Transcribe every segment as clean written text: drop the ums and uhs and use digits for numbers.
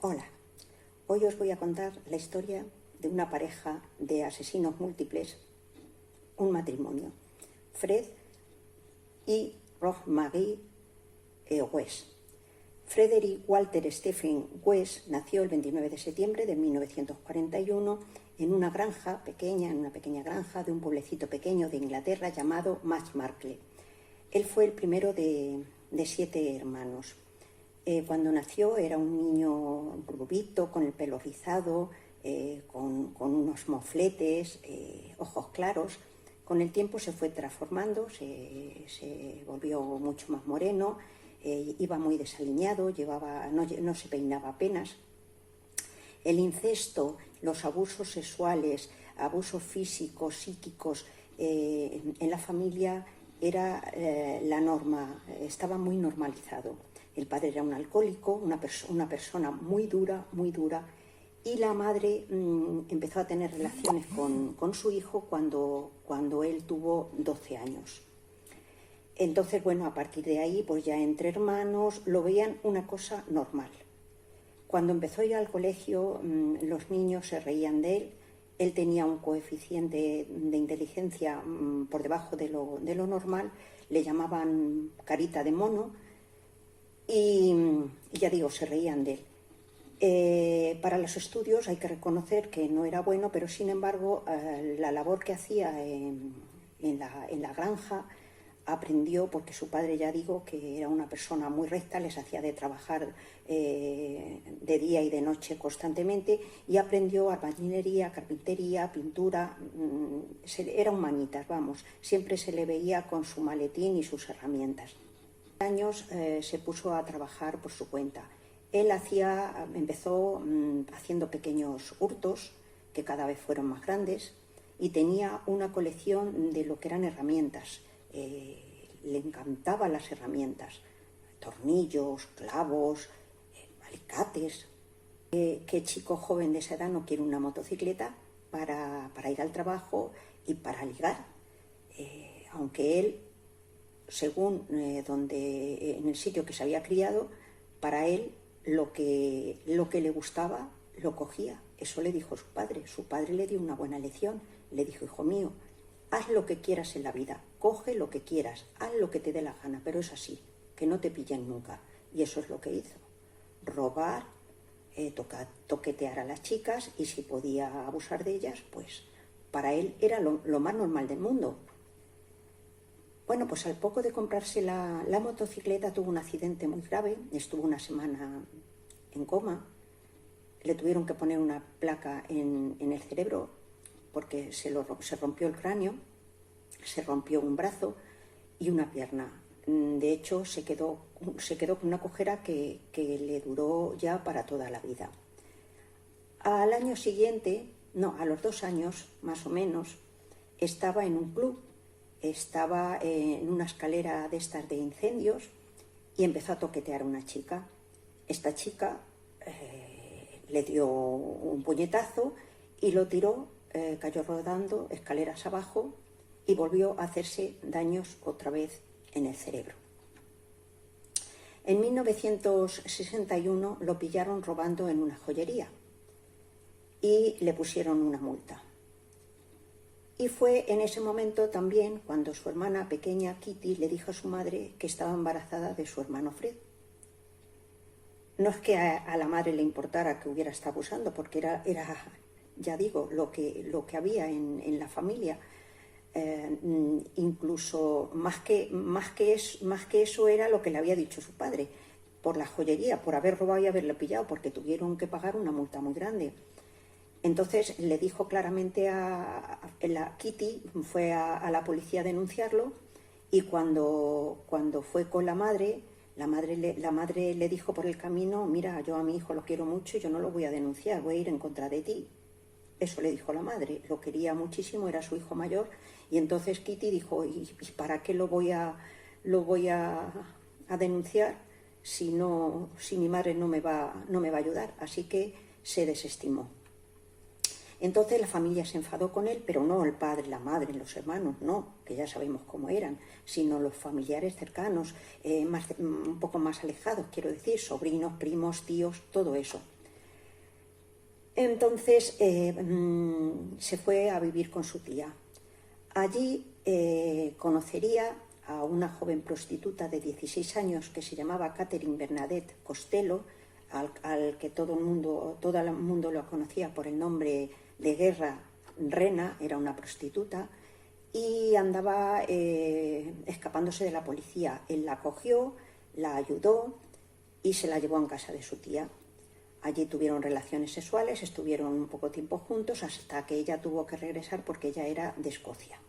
Hola, hoy os voy a contar la historia de una pareja de asesinos múltiples, un matrimonio, Fred y Rosemarie West. Frederick Walter Stephen West nació el 29 de septiembre de 1941 en una granja pequeña, en una pequeña granja de un pueblecito pequeño de Inglaterra llamado Marshmarkle. Él fue el primero de 7 hermanos. Cuando nació era un niño rubito, con el pelo rizado, con unos mofletes, ojos claros. Con el tiempo se fue transformando, se volvió mucho más moreno, iba muy desaliñado, no se peinaba apenas. El incesto, los abusos sexuales, abusos físicos, psíquicos en la familia era la norma, estaba muy normalizado. El padre era un alcohólico, una persona muy dura, y la madre empezó a tener relaciones con su hijo cuando él tuvo 12 años. Entonces, bueno, a partir de ahí, pues ya entre hermanos lo veían una cosa normal. Cuando empezó a ir al colegio, los niños se reían de él. Él tenía un coeficiente de inteligencia por debajo de lo normal, le llamaban carita de mono, y ya digo, se reían de él. Para los estudios hay que reconocer que no era bueno, pero sin embargo la labor que hacía en la granja aprendió, porque su padre, ya digo, que era una persona muy recta, les hacía de trabajar de día y de noche constantemente, y aprendió albañilería, carpintería, pintura. Era un manitas, vamos, siempre se le veía con su maletín y sus herramientas. Años se puso a trabajar por su cuenta. Él empezó haciendo pequeños hurtos que cada vez fueron más grandes, y tenía una colección de lo que eran herramientas. Le encantaban las herramientas, tornillos, clavos, alicates. ¿Qué chico joven de esa edad no quiere una motocicleta para ir al trabajo y para ligar? Aunque él, según en el sitio que se había criado, para él lo que le gustaba lo cogía. Eso le dijo su padre. Su padre le dio una buena lección. Le dijo: hijo mío, haz lo que quieras en la vida, coge lo que quieras, haz lo que te dé la gana, pero es así, que no te pillen nunca. Y eso es lo que hizo: robar, toquetear a las chicas, y si podía abusar de ellas, pues para él era lo más normal del mundo. Bueno, pues al poco de comprarse la motocicleta tuvo un accidente muy grave, estuvo una semana en coma, le tuvieron que poner una placa en el cerebro porque se rompió el cráneo, se rompió un brazo y una pierna. De hecho, se quedó con una cojera que le duró ya para toda la vida. Al año siguiente, no, a los 2 años más o menos, estaba en un club. Estaba en una escalera de estas de incendios y empezó a toquetear a una chica. Esta chica le dio un puñetazo y lo tiró, cayó rodando escaleras abajo y volvió a hacerse daños otra vez en el cerebro. En 1961 lo pillaron robando en una joyería y le pusieron una multa. Y fue en ese momento también cuando su hermana pequeña, Kitty, le dijo a su madre que estaba embarazada de su hermano Fred. No es que a la madre le importara que hubiera estado abusando, porque era ya digo, lo que había en la familia. Incluso más que eso era lo que le había dicho su padre, por la joyería, por haber robado y haberle pillado, porque tuvieron que pagar una multa muy grande. Entonces le dijo claramente a Kitty, fue a la policía a denunciarlo, y cuando fue con la madre le dijo por el camino: mira, yo a mi hijo lo quiero mucho y yo no lo voy a denunciar, voy a ir en contra de ti. Eso le dijo la madre, lo quería muchísimo, era su hijo mayor, y entonces Kitty dijo: ¿y para qué lo voy a denunciar si mi madre no me va a ayudar? Así que se desestimó. Entonces la familia se enfadó con él, pero no el padre, la madre, los hermanos, no, que ya sabemos cómo eran, sino los familiares cercanos, un poco más alejados, quiero decir, sobrinos, primos, tíos, todo eso. Entonces se fue a vivir con su tía. Allí conocería a una joven prostituta de 16 años que se llamaba Catherine Bernadette Costello, al que todo el mundo lo conocía por el nombre de guerra Rena. Era una prostituta y andaba escapándose de la policía. Él la cogió, la ayudó y se la llevó a casa de su tía. Allí tuvieron relaciones sexuales, estuvieron un poco tiempo juntos hasta que ella tuvo que regresar porque ella era de Escocia.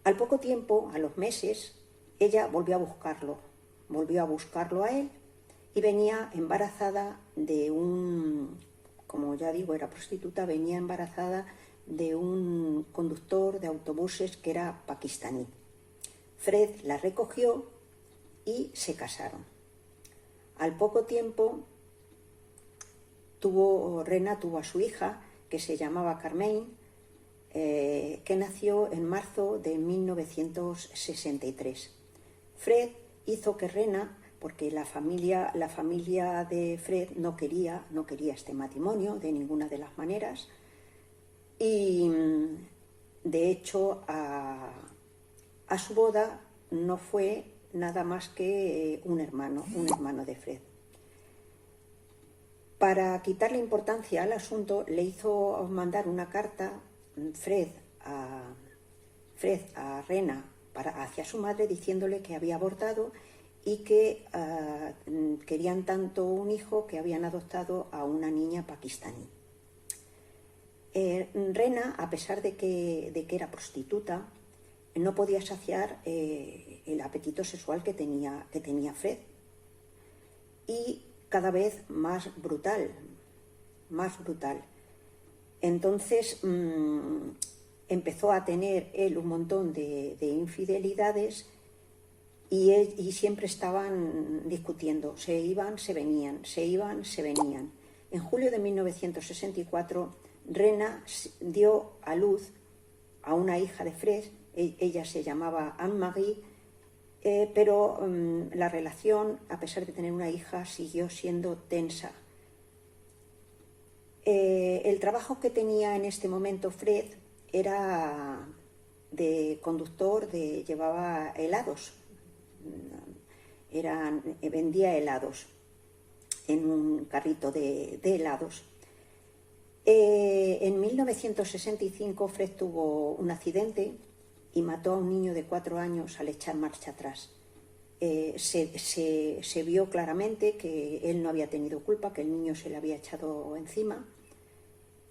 Al poco tiempo, a los meses, ella volvió a buscarlo a él y venía embarazada de como ya digo, era prostituta, venía embarazada de un conductor de autobuses que era pakistaní. Fred la recogió y se casaron. Al poco tiempo, Rena tuvo a su hija, que se llamaba Carmine, que nació en marzo de 1963. Fred hizo que Rena, porque la familia de Fred no quería este matrimonio de ninguna de las maneras, y de hecho a su boda no fue nada más que un hermano de Fred. Para quitarle importancia al asunto, le hizo mandar una carta Fred a Rena hacia su madre, diciéndole que había abortado y que querían tanto un hijo que habían adoptado a una niña pakistaní. Rena, a pesar de que era prostituta, no podía saciar el apetito sexual que tenía Fred, y cada vez más brutal. Entonces empezó a tener él un montón de infidelidades y siempre estaban discutiendo, se iban, se venían. En julio de 1964, Rena dio a luz a una hija de Fred. Ella se llamaba Anne-Marie, pero la relación, a pesar de tener una hija, siguió siendo tensa. El trabajo que tenía en este momento Fred era de conductor, llevaba helados, vendía helados en un carrito de helados. En 1965 Fred tuvo un accidente y mató a un niño de 4 años al echar marcha atrás. Se vio claramente que él no había tenido culpa, que el niño se le había echado encima,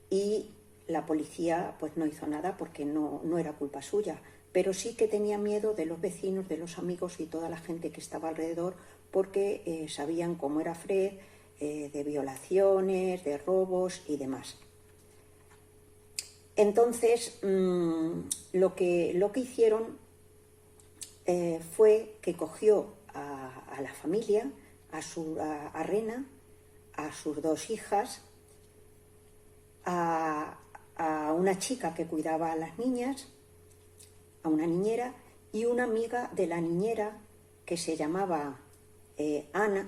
y la policía pues no hizo nada porque no era culpa suya, pero sí que tenía miedo de los vecinos, de los amigos y toda la gente que estaba alrededor, porque sabían cómo era Fred, de violaciones, de robos y demás. Entonces, lo que hicieron fue que cogió a la familia, a Rena, a sus 2 hijas, a una chica que cuidaba a las niñas, a una niñera, y una amiga de la niñera que se llamaba Anne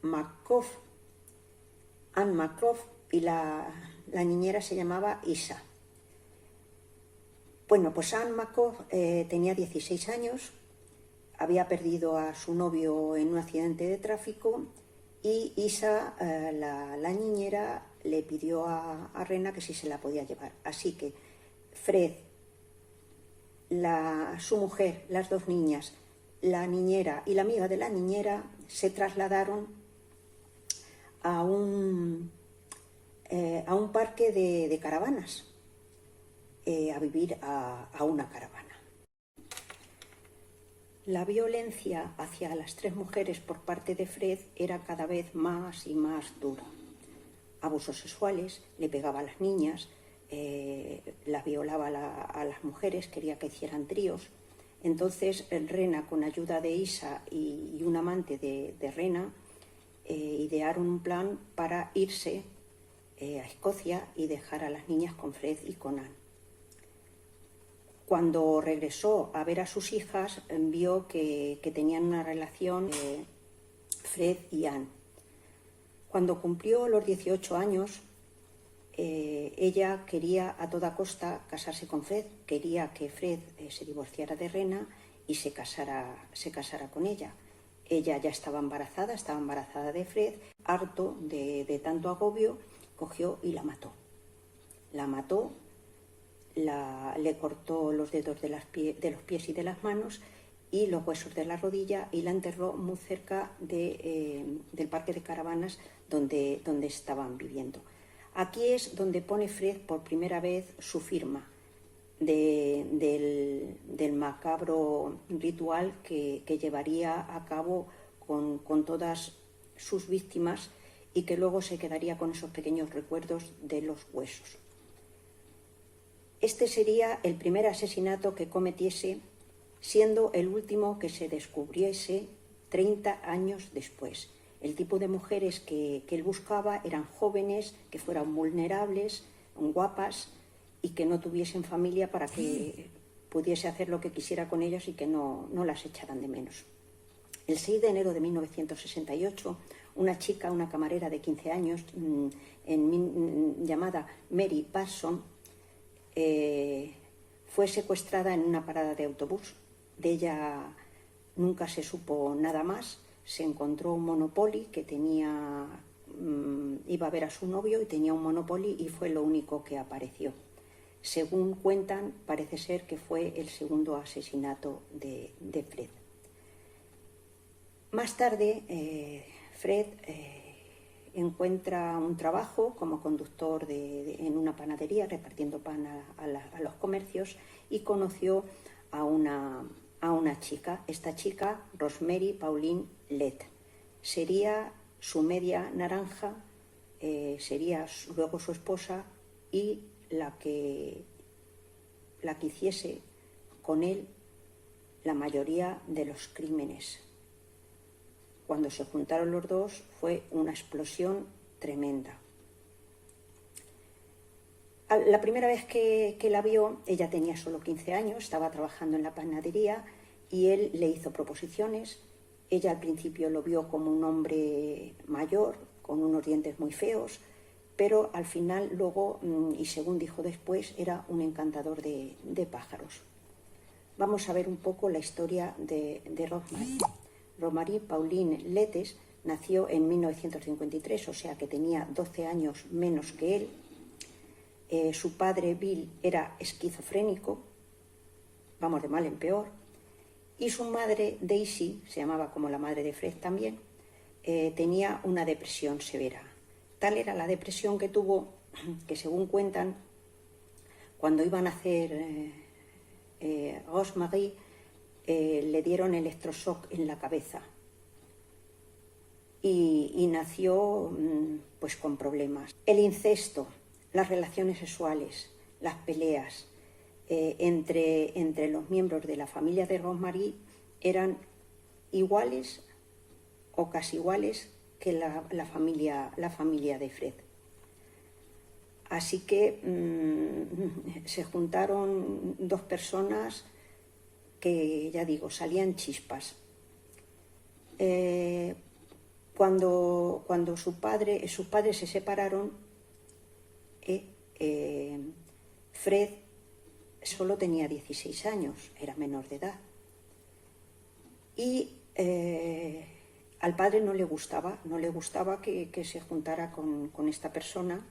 McCroft, y la niñera se llamaba Isa. Bueno, pues Anne McCroft tenía 16 años, había perdido a su novio en un accidente de tráfico, y Isa, la niñera, le pidió a Rena que si se la podía llevar. Así que Fred, su mujer, las 2 niñas, la niñera y la amiga de la niñera se trasladaron a un parque de caravanas, a vivir a una caravana. La violencia hacia las 3 mujeres por parte de Fred era cada vez más y más dura. Abusos sexuales, le pegaba a las niñas, las violaba a las mujeres, quería que hicieran tríos. Entonces Rena, con ayuda de Isa y un amante de Rena, idearon un plan para irse a Escocia y dejar a las niñas con Fred y con Anne. Cuando regresó a ver a sus hijas, vio que tenían una relación Fred y Anne, Cuando cumplió los 18 años, ella quería a toda costa casarse con Fred, quería que Fred se divorciara de Rena y se casara con ella. Ella ya estaba embarazada de Fred, harto de tanto agobio, cogió y la mató. La mató, le cortó los dedos de los pies y de las manos y los huesos de la rodilla y la enterró muy cerca del parque de caravanas donde estaban viviendo. Aquí es donde pone Fred por primera vez su firma del macabro ritual que llevaría a cabo con todas sus víctimas y que luego se quedaría con esos pequeños recuerdos de los huesos. Este sería el primer asesinato que cometiese, siendo el último que se descubriese 30 años después. El tipo de mujeres que él buscaba eran jóvenes, que fueran vulnerables, guapas y que no tuviesen familia para que pudiese hacer lo que quisiera con ellas y que no las echaran de menos. El 6 de enero de 1968, una chica, una camarera de 15 años, llamada Mary Parson, fue secuestrada en una parada de autobús. De ella nunca se supo nada más. Se encontró un Monopoly que iba a ver a su novio y tenía un Monopoly y fue lo único que apareció. Según cuentan, parece ser que fue el segundo asesinato de Fred. Más tarde, Fred encuentra un trabajo como conductor en una panadería, repartiendo pan a los comercios, y conoció a una chica. Esta chica, Rosemary Pauline Lett, sería su media naranja, sería luego su esposa y la que hiciese con él la mayoría de los crímenes. Cuando se juntaron los dos fue una explosión tremenda. La primera vez que la vio, ella tenía solo 15 años, estaba trabajando en la panadería y él le hizo proposiciones. Ella al principio lo vio como un hombre mayor, con unos dientes muy feos, pero al final luego, y según dijo después, era un encantador de pájaros. Vamos a ver un poco la historia de Rosemary. Rosemary Pauline Lett nació en 1953, o sea que tenía 12 años menos que él. Su padre Bill era esquizofrénico, vamos de mal en peor, y su madre Daisy, se llamaba como la madre de Fred también, tenía una depresión severa. Tal era la depresión que tuvo que, según cuentan, cuando iban a hacer Rosemary, le dieron electroshock en la cabeza y nació pues con problemas. El incesto, las relaciones sexuales, las peleas entre los miembros de la familia de Rosemary eran iguales o casi iguales que la familia de Fred. Así que se juntaron dos personas que, ya digo, salían chispas. Cuando sus padres se separaron, Fred solo tenía 16 años, era menor de edad. Y al padre no le gustaba que se juntara con esta persona,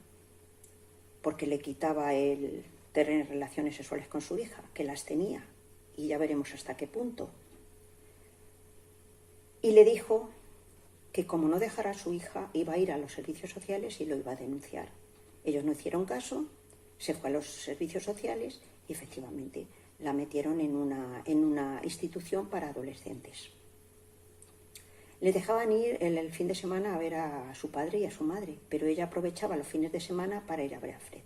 porque le quitaba el tener relaciones sexuales con su hija, que las tenía, y ya veremos hasta qué punto. Y le dijo que como no dejara a su hija, iba a ir a los servicios sociales y lo iba a denunciar. Ellos no hicieron caso, se fue a los servicios sociales y efectivamente la metieron en una institución para adolescentes. Le dejaban ir el fin de semana a ver a su padre y a su madre, pero ella aprovechaba los fines de semana para ir a ver a Fred.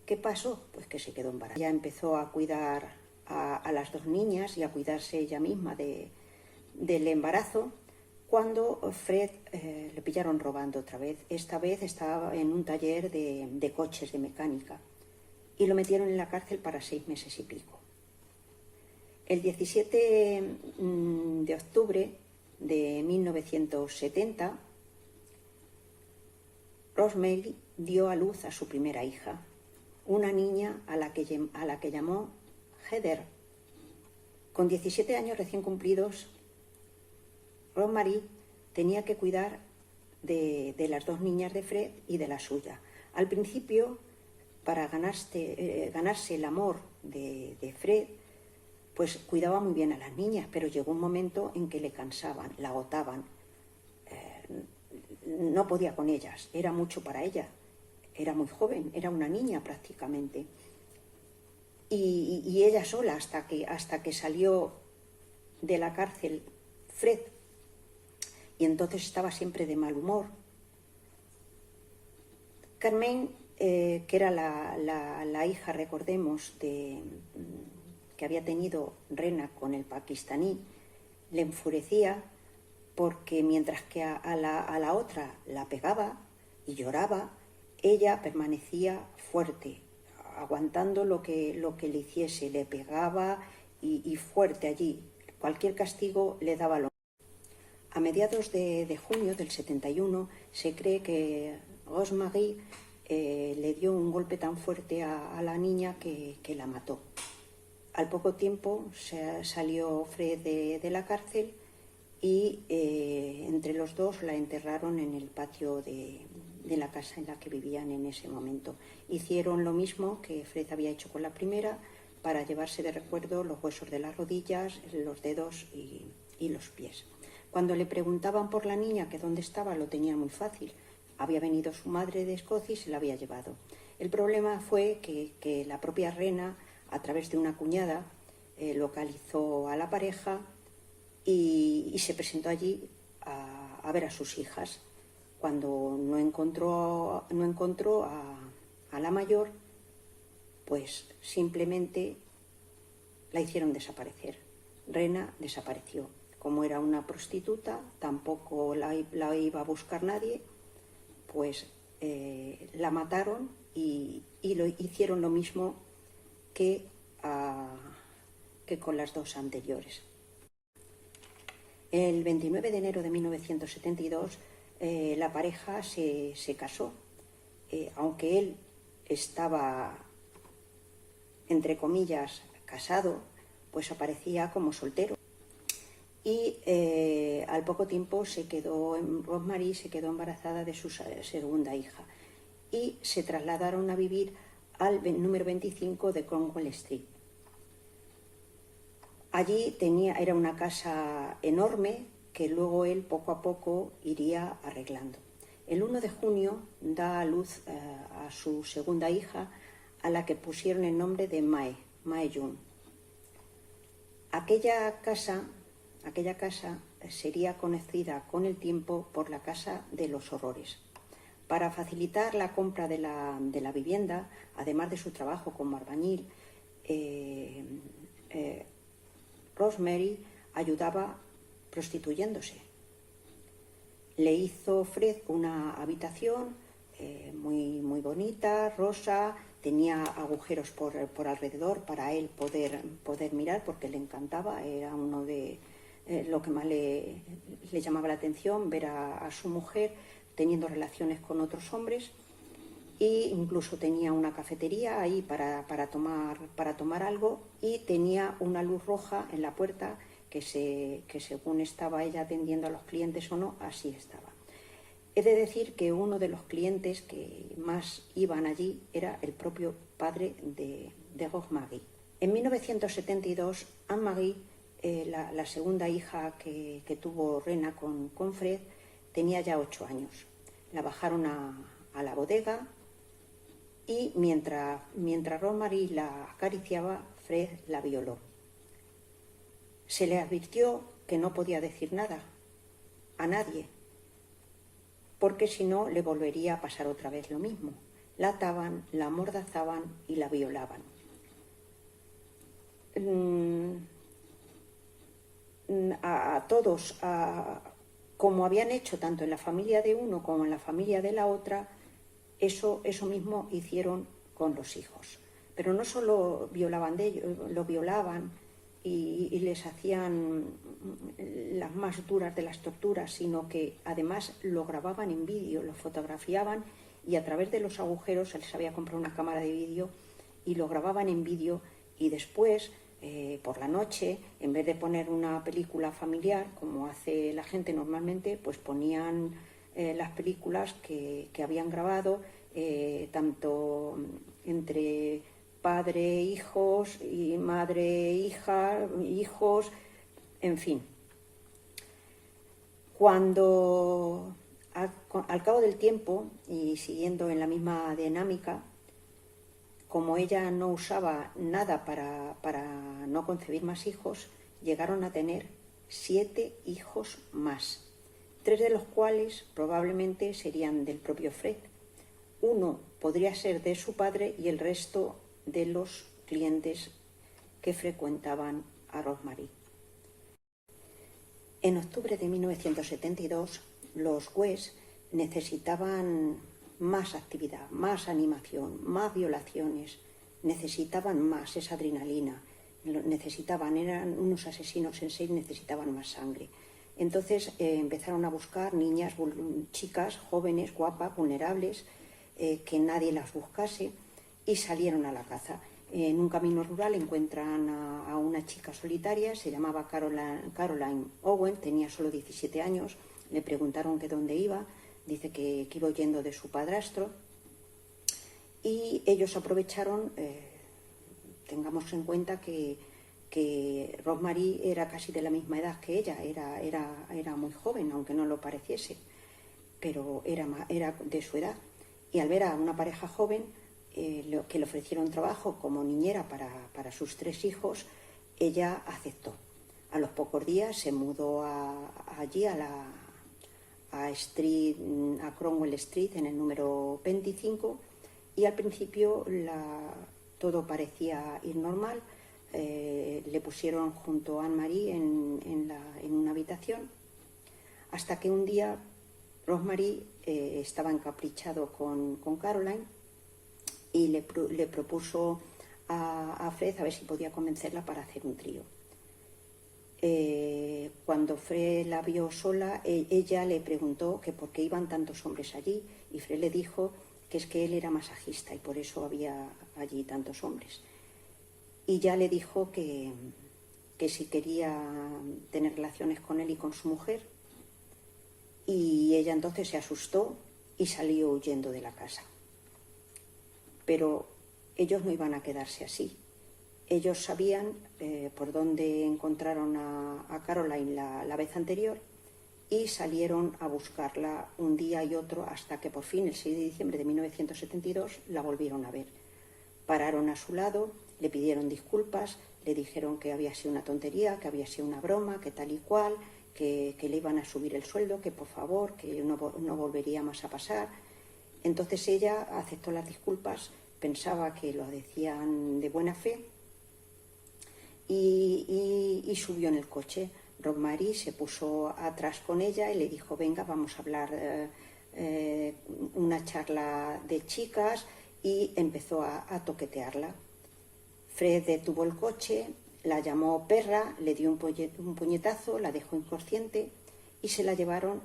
¿Qué pasó? Pues que se quedó embarazada. Ella empezó a cuidar a las dos niñas y a cuidarse ella misma del embarazo, cuando Fred le pillaron robando otra vez. Esta vez estaba en un taller de coches, de mecánica, y lo metieron en la cárcel para 6 meses y pico. El 17 de octubre de 1970, Rosemary dio a luz a su primera hija, una niña a la que llamó Heather. Con 17 años recién cumplidos, Rosemary tenía que cuidar de las dos niñas de Fred y de la suya. Al principio, para ganarse el amor de Fred, pues cuidaba muy bien a las niñas, pero llegó un momento en que le cansaban, la agotaban. No podía con ellas, era mucho para ella. Era muy joven, era una niña prácticamente. Y ella sola, hasta que salió de la cárcel Fred, y entonces estaba siempre de mal humor. Carmen, que era la hija, recordemos, que había tenido Rena con el pakistaní, le enfurecía porque mientras que a la otra la pegaba y lloraba, ella permanecía fuerte, aguantando lo que le hiciese, le pegaba y fuerte allí. Cualquier castigo le daba lo mismo. A mediados de junio del 71 se cree que Rosemary le dio un golpe tan fuerte a la niña que la mató. Al poco tiempo salió Fred de la cárcel y entre los dos la enterraron en el patio de la casa en la que vivían en ese momento. Hicieron lo mismo que Fred había hecho con la primera, para llevarse de recuerdo los huesos de las rodillas, los dedos y los pies. Cuando le preguntaban por la niña, que dónde estaba, lo tenía muy fácil. Había venido su madre de Escocia y se la había llevado. El problema fue que la propia Rena, a través de una cuñada, localizó a la pareja y se presentó allí a ver a sus hijas. Cuando no encontró a la mayor, pues simplemente la hicieron desaparecer. Rena desapareció. Como era una prostituta, tampoco la iba a buscar nadie, pues la mataron y hicieron lo mismo que con las dos anteriores. El 29 de enero de 1972 la pareja se casó, aunque él estaba, entre comillas, casado, pues aparecía como soltero. Y al poco tiempo Rosemary se quedó embarazada de su segunda hija y se trasladaron a vivir al número 25 de Cromwell Street. Allí era una casa enorme que luego él poco a poco iría arreglando. El 1 de junio da a luz a su segunda hija, a la que pusieron el nombre de Mae June. Aquella casa sería conocida con el tiempo por la Casa de los Horrores. Para facilitar la compra de la vivienda, además de su trabajo como albañil, Rosemary ayudaba prostituyéndose. Le hizo Fred una habitación muy bonita, rosa, tenía agujeros por alrededor para él poder mirar, porque le encantaba, era uno de lo que más le llamaba la atención, ver a su mujer teniendo relaciones con otros hombres, e incluso tenía una cafetería ahí para tomar algo, y tenía una luz roja en la puerta que según estaba ella atendiendo a los clientes o no, así estaba. He de decir que uno de los clientes que más iban allí era el propio padre de Rosemary. En 1972, Anne-Marie, la segunda hija que tuvo Rena con Fred, tenía ya 8 años. La bajaron a la bodega y mientras Rosemary la acariciaba, Fred la violó. Se le advirtió que no podía decir nada a nadie, porque si no le volvería a pasar otra vez lo mismo. La ataban, la amordazaban y la violaban. A todos, como habían hecho tanto en la familia de uno como en la familia de la otra, eso mismo hicieron con los hijos. Pero no solo violaban de ellos, lo violaban y les hacían las más duras de las torturas, sino que además lo grababan en vídeo, lo fotografiaban y a través de los agujeros él se había comprado una cámara de vídeo y lo grababan en vídeo, y después, por la noche, en vez de poner una película familiar, como hace la gente normalmente, pues ponían las películas que habían grabado, tanto entre padre, hijos, y madre, hija, hijos, en fin. Cuando al cabo del tiempo, y siguiendo en la misma dinámica, como ella no usaba nada para no concebir más hijos, llegaron a tener 7 hijos más, 3 de los cuales probablemente serían del propio Fred. Uno podría ser de su padre y el resto de los clientes que frecuentaban a Rosemary. En octubre de 1972, los West necesitaban más actividad, más animación, más violaciones, necesitaban más esa adrenalina, eran unos asesinos en serie, necesitaban más sangre. Entonces empezaron a buscar niñas, chicas, jóvenes, guapas, vulnerables, que nadie las buscase, y salieron a la caza. En un camino rural encuentran a una chica solitaria, se llamaba Caroline Owen, tenía solo 17 años, le preguntaron que dónde iba, dice que iba huyendo de su padrastro, y ellos aprovecharon, tengamos en cuenta que Rosemary era casi de la misma edad que ella, era muy joven, aunque no lo pareciese, pero era de su edad, y al ver a una pareja joven, que le ofrecieron trabajo como niñera para sus 3 hijos, ella aceptó. A los pocos días se mudó allí a Cromwell Street, en el número 25, y al principio todo parecía ir normal. Le pusieron junto a Anne-Marie en una habitación, hasta que un día Rosemary estaba encaprichado con Caroline, y le propuso a Fred a ver si podía convencerla para hacer un trío. Cuando Fred la vio sola, ella le preguntó que por qué iban tantos hombres allí, y Fred le dijo que es que él era masajista y por eso había allí tantos hombres. Y ya le dijo que si quería tener relaciones con él y con su mujer, y ella entonces se asustó y salió huyendo de la casa. Pero ellos no iban a quedarse así. Ellos sabían por dónde encontraron a Caroline la vez anterior, y salieron a buscarla un día y otro hasta que por fin, el 6 de diciembre de 1972, la volvieron a ver. Pararon a su lado, le pidieron disculpas, le dijeron que había sido una tontería, que había sido una broma, que tal y cual, que le iban a subir el sueldo, que por favor, que no volvería más a pasar. Entonces ella aceptó las disculpas, pensaba que lo decían de buena fe, y subió en el coche. Rosemary se puso atrás con ella y le dijo: venga, vamos a hablar, una charla de chicas, y empezó a toquetearla. Fred detuvo el coche, la llamó perra, le dio un puñetazo, la dejó inconsciente y se la llevaron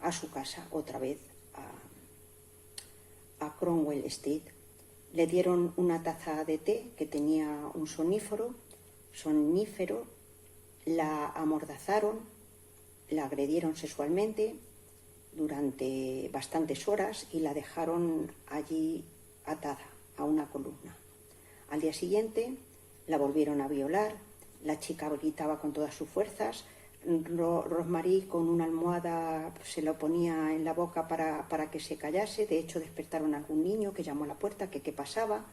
a su casa otra vez, a Cromwell Street. Le dieron una taza de té que tenía un sonífero, la amordazaron, la agredieron sexualmente durante bastantes horas y la dejaron allí atada a una columna. Al día siguiente la volvieron a violar, la chica gritaba con todas sus fuerzas, Rosemary con una almohada se lo ponía en la boca para que se callase. De hecho, despertaron a algún niño que llamó a la puerta que qué pasaba.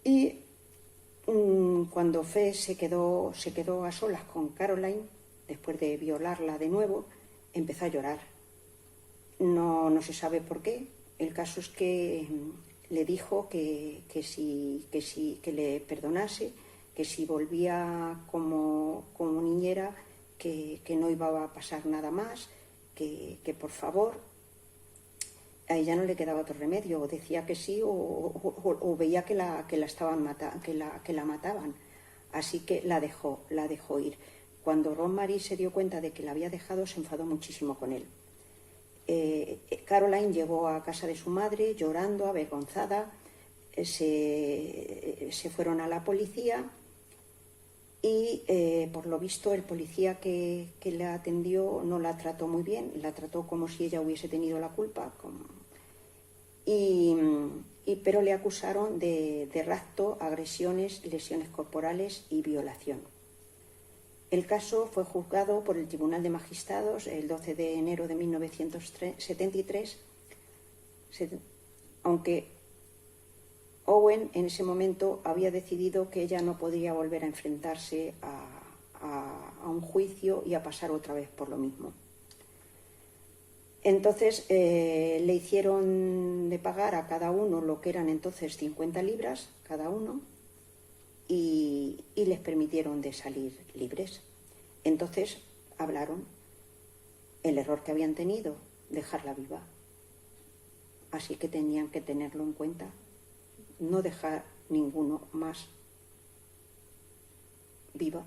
Y cuando Fred se quedó a solas con Caroline, después de violarla de nuevo, empezó a llorar. No se sabe por qué. El caso es que le dijo que le perdonase, que si volvía como niñera, que no iba a pasar nada más, que por favor. A ella no le quedaba otro remedio, o decía que sí o veía que la mataban. Así que la dejó ir. Cuando Rosemary se dio cuenta de que la había dejado, se enfadó muchísimo con él. Caroline llegó a casa de su madre llorando, avergonzada. Se fueron a la policía y por lo visto el policía que la atendió no la trató muy bien, la trató como si ella hubiese tenido la culpa, pero le acusaron de rapto, agresiones, lesiones corporales y violación. El caso fue juzgado por el Tribunal de Magistrados el 12 de enero de 1973, aunque Owen en ese momento había decidido que ella no podría volver a enfrentarse a un juicio y a pasar otra vez por lo mismo. Entonces le hicieron de pagar a cada uno lo que eran entonces 50 libras cada uno y les permitieron de salir libres. Entonces hablaron el error que habían tenido, dejarla viva. Así que tenían que tenerlo en cuenta, no dejar ninguno más viva.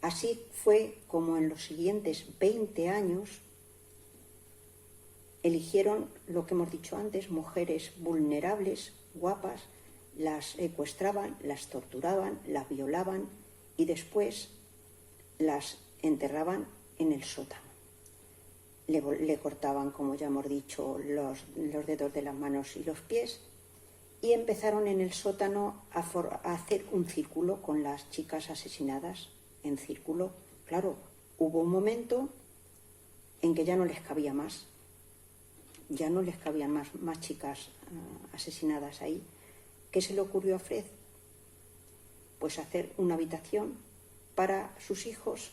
Así fue como en los siguientes 20 años eligieron lo que hemos dicho antes, mujeres vulnerables, guapas, las secuestraban, las torturaban, las violaban y después las enterraban en el sótano. Le cortaban, como ya hemos dicho, los dedos de las manos y los pies y empezaron en el sótano a hacer un círculo con las chicas asesinadas. En círculo, claro, hubo un momento en que ya no les cabía más, ya no les cabían más chicas asesinadas ahí. ¿Qué se le ocurrió a Fred? Pues hacer una habitación para sus hijos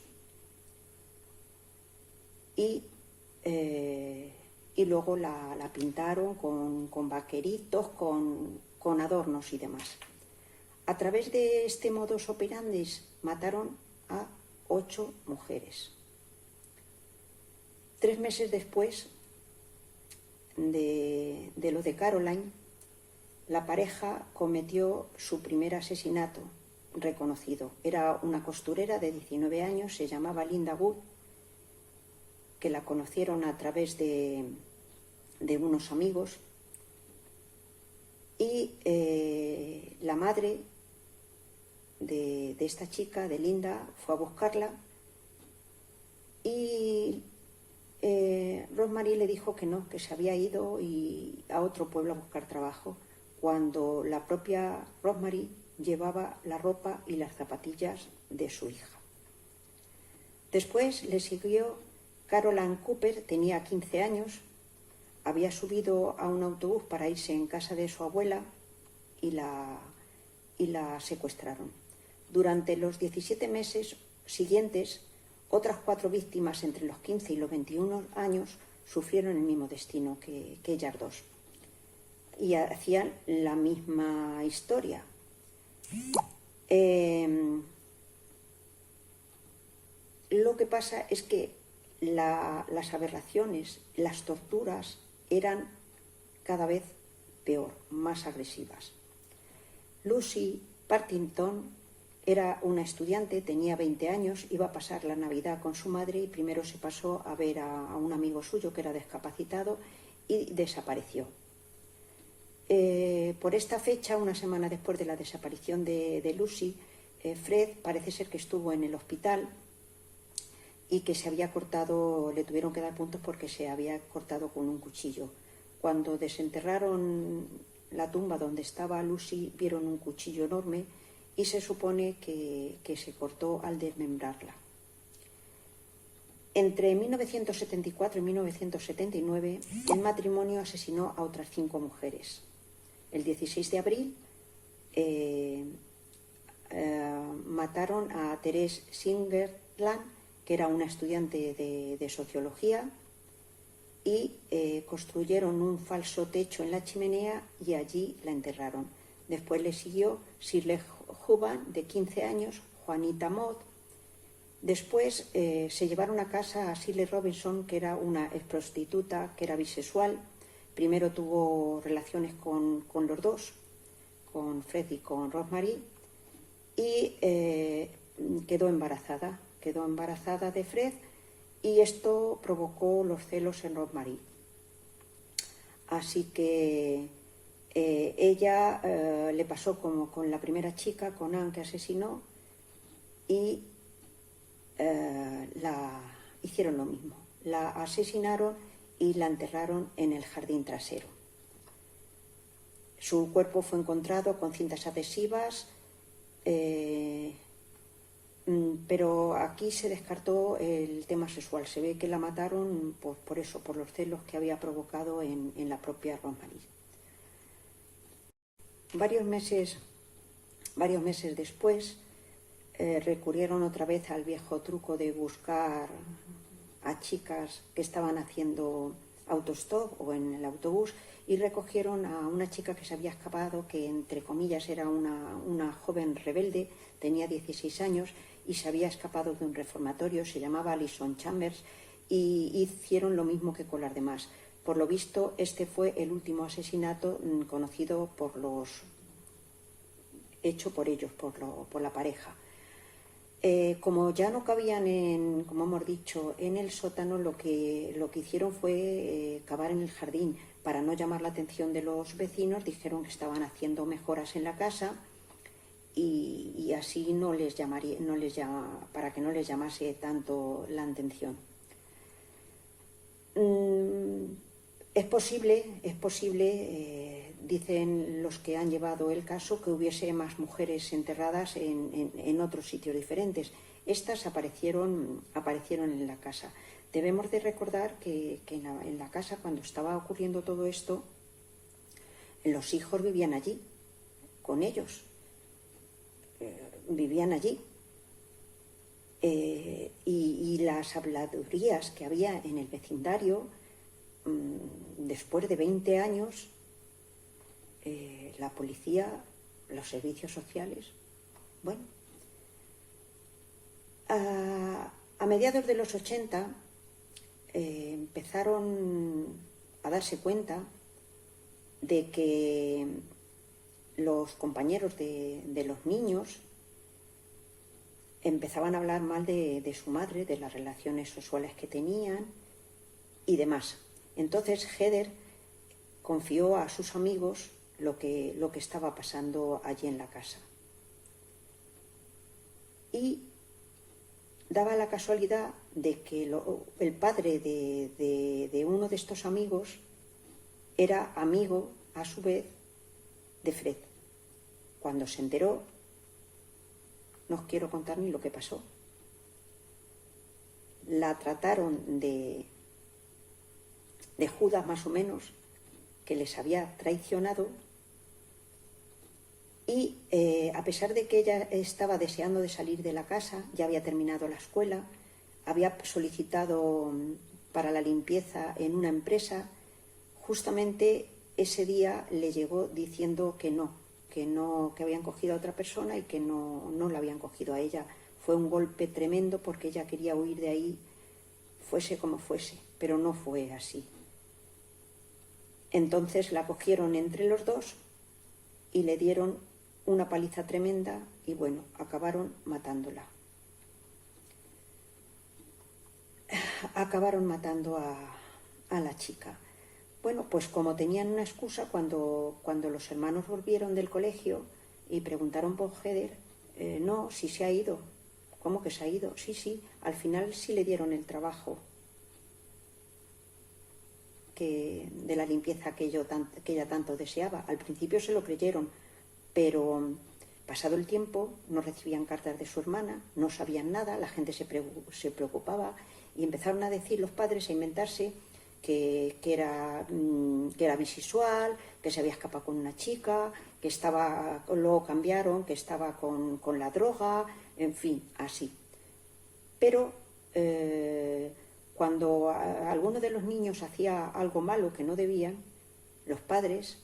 y luego la pintaron con vaqueritos, con adornos y demás. A través de este modus operandi mataron a 8 mujeres. 3 meses después de lo de Caroline, la pareja cometió su primer asesinato reconocido. Era una costurera de 19 años, se llamaba Linda Wood, que la conocieron a través de unos amigos, y la madre de esta chica, de Linda, fue a buscarla y Rosemary le dijo que no, que se había ido a otro pueblo a buscar trabajo, cuando la propia Rosemary llevaba la ropa y las zapatillas de su hija. Después le siguió Caroline Cooper, tenía 15 años, había subido a un autobús para irse en casa de su abuela y la secuestraron. Durante los 17 meses siguientes, otras 4 víctimas entre los 15 y los 21 años sufrieron el mismo destino que ellas dos. Y hacían la misma historia. Lo que pasa es que las aberraciones, las torturas eran cada vez peor, más agresivas. Lucy Partington era una estudiante, tenía 20 años, iba a pasar la Navidad con su madre y primero se pasó a ver a un amigo suyo que era discapacitado y desapareció. Por esta fecha, una semana después de la desaparición de Lucy, Fred parece ser que estuvo en el hospital y que se había cortado, le tuvieron que dar puntos porque se había cortado con un cuchillo. Cuando desenterraron la tumba donde estaba Lucy, vieron un cuchillo enorme y se supone que se cortó al desmembrarla. Entre 1974 y 1979, el matrimonio asesinó a otras 5 mujeres. El 16 de abril mataron a Therese Singerland, que era una estudiante de sociología, y construyeron un falso techo en la chimenea y allí la enterraron. Después le siguió Shirley Huban, de 15 años, Juanita Mott. Después se llevaron a casa a Shirley Robinson, que era una exprostituta, que era bisexual. Primero tuvo relaciones con los dos, con Fred y con Rosemary, y quedó embarazada de Fred y esto provocó los celos en Rosemarie. Así que ella le pasó como con la primera chica, con Anne, que asesinó, y hicieron lo mismo. La asesinaron y la enterraron en el jardín trasero. Su cuerpo fue encontrado con cintas adhesivas, pero aquí se descartó el tema sexual. Se ve que la mataron por eso, por los celos que había provocado en la propia Rosemarie. Varios meses después recurrieron otra vez al viejo truco de buscar a chicas que estaban haciendo autostop o en el autobús, y recogieron a una chica que se había escapado, que entre comillas era una joven rebelde, tenía 16 años y se había escapado de un reformatorio, se llamaba Alison Chambers, y hicieron lo mismo que con las demás. Por lo visto, este fue el último asesinato conocido hecho por ellos, por la pareja. Como ya no cabían, como hemos dicho, en el sótano, lo que hicieron fue cavar en el jardín. Para no llamar la atención de los vecinos, dijeron que estaban haciendo mejoras en la casa y así para que no les llamase tanto la atención. Es posible, dicen los que han llevado el caso, que hubiese más mujeres enterradas en otros sitios diferentes. Estas aparecieron en la casa. Debemos de recordar que en la casa, cuando estaba ocurriendo todo esto, los hijos vivían allí, con ellos. Vivían allí. Y las habladurías que había en el vecindario, después de 20 años, la policía, los servicios sociales, bueno. A mediados de los 80 empezaron a darse cuenta de que los compañeros de los niños empezaban a hablar mal de su madre, de las relaciones sexuales que tenían y demás. Entonces Heather confió a sus amigos lo que estaba pasando allí en la casa. Y daba la casualidad de que el padre de uno de estos amigos era amigo, a su vez, de Fred. Cuando se enteró, no os quiero contar ni lo que pasó. La trataron de Judas, más o menos, que les había traicionado, y a pesar de que ella estaba deseando de salir de la casa, ya había terminado la escuela, había solicitado para la limpieza en una empresa, justamente ese día le llegó diciendo que habían cogido a otra persona y que no la habían cogido a ella. Fue un golpe tremendo porque ella quería huir de ahí, fuese como fuese, pero no fue así. Entonces la cogieron entre los dos y le dieron una paliza tremenda y, bueno, acabaron matándola. Acabaron matando a la chica. Bueno, pues como tenían una excusa, cuando los hermanos volvieron del colegio y preguntaron por Heather, no, si se ha ido. ¿Cómo que se ha ido? Sí, al final sí le dieron el trabajo de la limpieza que ella tanto deseaba. Al principio se lo creyeron, pero pasado el tiempo no recibían cartas de su hermana, no sabían nada, la gente se preocupaba y empezaron a decir los padres, a inventarse que era bisexual, que se había escapado con una chica, que luego cambiaron, que estaba con la droga, en fin, así. Pero cuando alguno de los niños hacía algo malo que no debían, los padres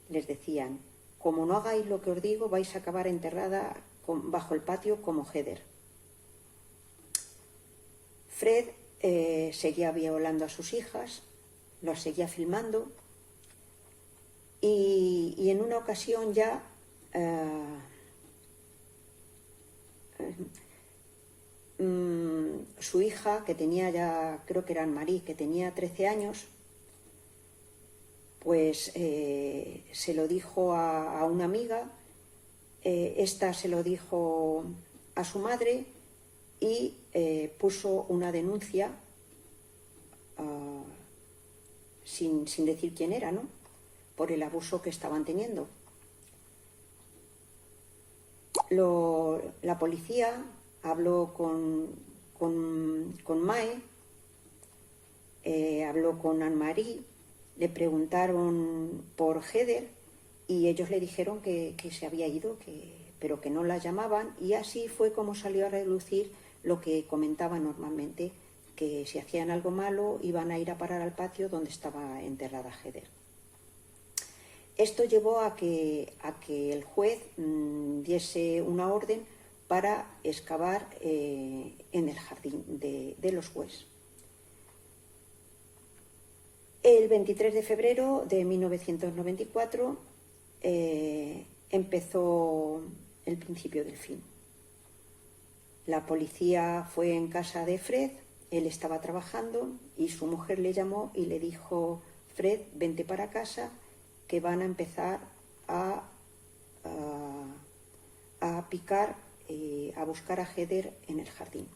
les decían: como no hagáis lo que os digo, vais a acabar enterrada bajo el patio como Heather. Fred seguía violando a sus hijas, los seguía filmando, y en una ocasión ya su hija, que tenía ya, creo que era Anne-Marie, que tenía 13 años, pues se lo dijo a una amiga, esta se lo dijo a su madre y puso una denuncia sin decir quién era, ¿no?, por el abuso que estaban teniendo. La policía habló con Mae, habló con Anne-Marie, le preguntaron por Heather y ellos le dijeron que se había ido, pero que no la llamaban, y así fue como salió a relucir lo que comentaba normalmente, que si hacían algo malo iban a ir a parar al patio donde estaba enterrada Heather. Esto llevó a que el juez diese una orden para excavar en el jardín de los West. El 23 de febrero de 1994 empezó el principio del fin. La policía fue en casa de Fred, él estaba trabajando y su mujer le llamó y le dijo: Fred, vente para casa, que van a empezar a picar, a buscar a Heather en el jardín.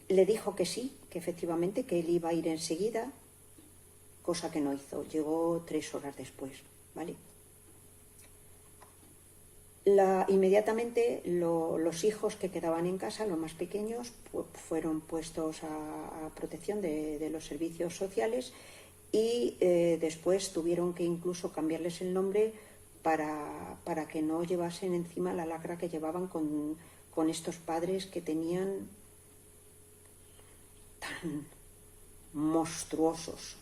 Le dijo que sí, que efectivamente, que él iba a ir enseguida, cosa que no hizo, llegó 3 horas después, ¿vale? Inmediatamente los hijos que quedaban en casa, los más pequeños, fueron puestos a protección de los servicios sociales y después tuvieron que incluso cambiarles el nombre para que no llevasen encima la lacra que llevaban con estos padres que tenían tan monstruosos.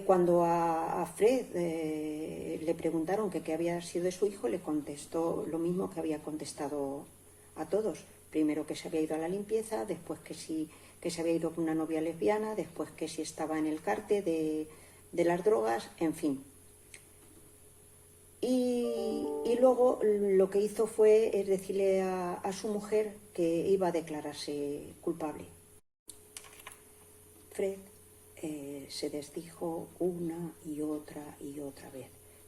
Cuando a Fred le preguntaron que qué había sido de su hijo, le contestó lo mismo que había contestado a todos. Primero que se había ido a la limpieza, después que sí, que se había ido con una novia lesbiana, después que sí estaba en el cártel de las drogas, en fin. Y luego lo que hizo fue decirle a su mujer que iba a declararse culpable. Fred se desdijo una y otra vez.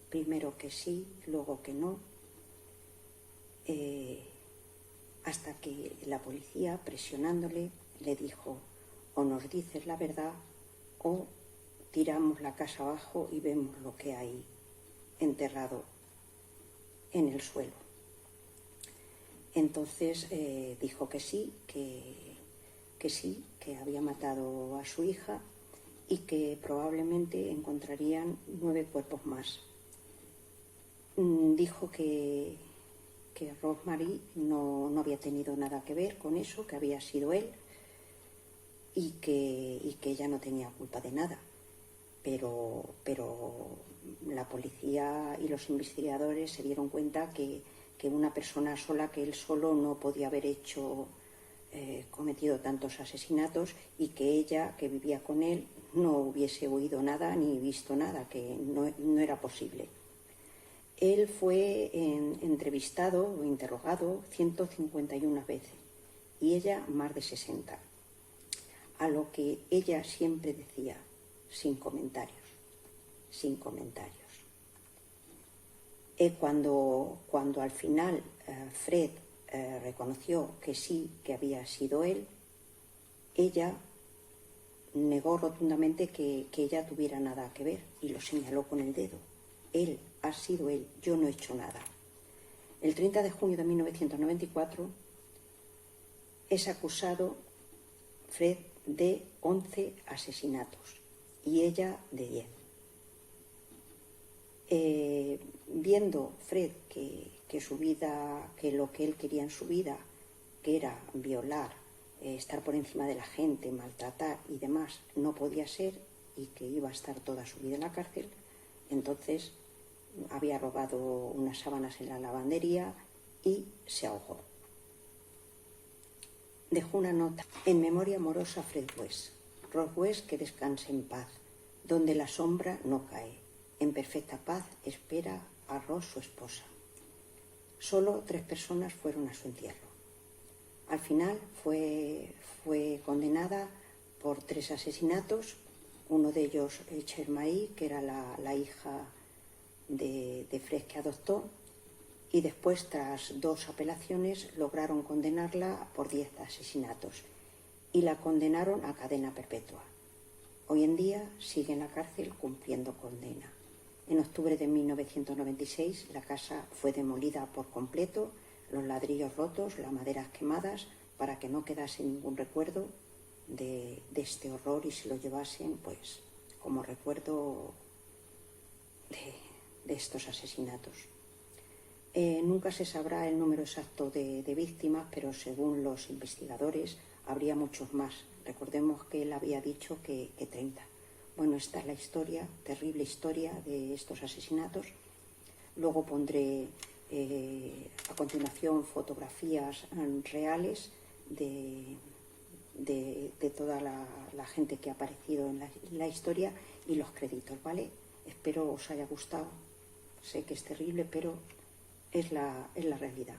Primero que sí, luego que no, hasta que la policía, presionándole, le dijo: o nos dices la verdad o tiramos la casa abajo y vemos lo que hay enterrado en el suelo. Entonces dijo que sí, que había matado a su hija y que probablemente encontrarían 9 cuerpos más. Dijo que Rosemary no había tenido nada que ver con eso, que había sido él y que ella no tenía culpa de nada. Pero la policía y los investigadores se dieron cuenta que una persona sola, que él solo no podía haber cometido tantos asesinatos, y que ella, que vivía con él, no hubiese oído nada ni visto nada, que no era posible. Él fue entrevistado o interrogado 151 veces y ella más de 60, a lo que ella siempre decía: sin comentarios, sin comentarios. Cuando al final Fred reconoció que sí, que había sido él, ella negó rotundamente que ella tuviera nada que ver y lo señaló con el dedo. Él, ha sido él, yo no he hecho nada. El 30 de junio de 1994 es acusado Fred de 11 asesinatos y ella de 10. Viendo Fred que su vida, que lo que él quería en su vida, que era violar, estar por encima de la gente, maltratar y demás, no podía ser, y que iba a estar toda su vida en la cárcel, entonces había robado unas sábanas en la lavandería y se ahogó. Dejó una nota: en memoria amorosa, Fred West. Ross West, que descanse en paz, donde la sombra no cae. En perfecta paz espera a Ross, su esposa. Solo 3 personas fueron a su entierro. Al final fue condenada por 3 asesinatos, uno de ellos Chermaí, que era la hija de Fred que adoptó, y después, tras 2 apelaciones, lograron condenarla por 10 asesinatos y la condenaron a cadena perpetua. Hoy en día sigue en la cárcel cumpliendo condena. En octubre de 1996 la casa fue demolida por completo, los ladrillos rotos, las maderas quemadas, para que no quedase ningún recuerdo de este horror y se lo llevasen pues como recuerdo de estos asesinatos. Nunca se sabrá el número exacto de víctimas, pero según los investigadores habría muchos más. Recordemos que él había dicho que 30. Bueno, esta es la historia, terrible historia de estos asesinatos. Luego pondré a continuación fotografías reales de toda la gente que ha aparecido en la historia y los créditos, ¿vale? Espero os haya gustado. Sé que es terrible, pero es la realidad.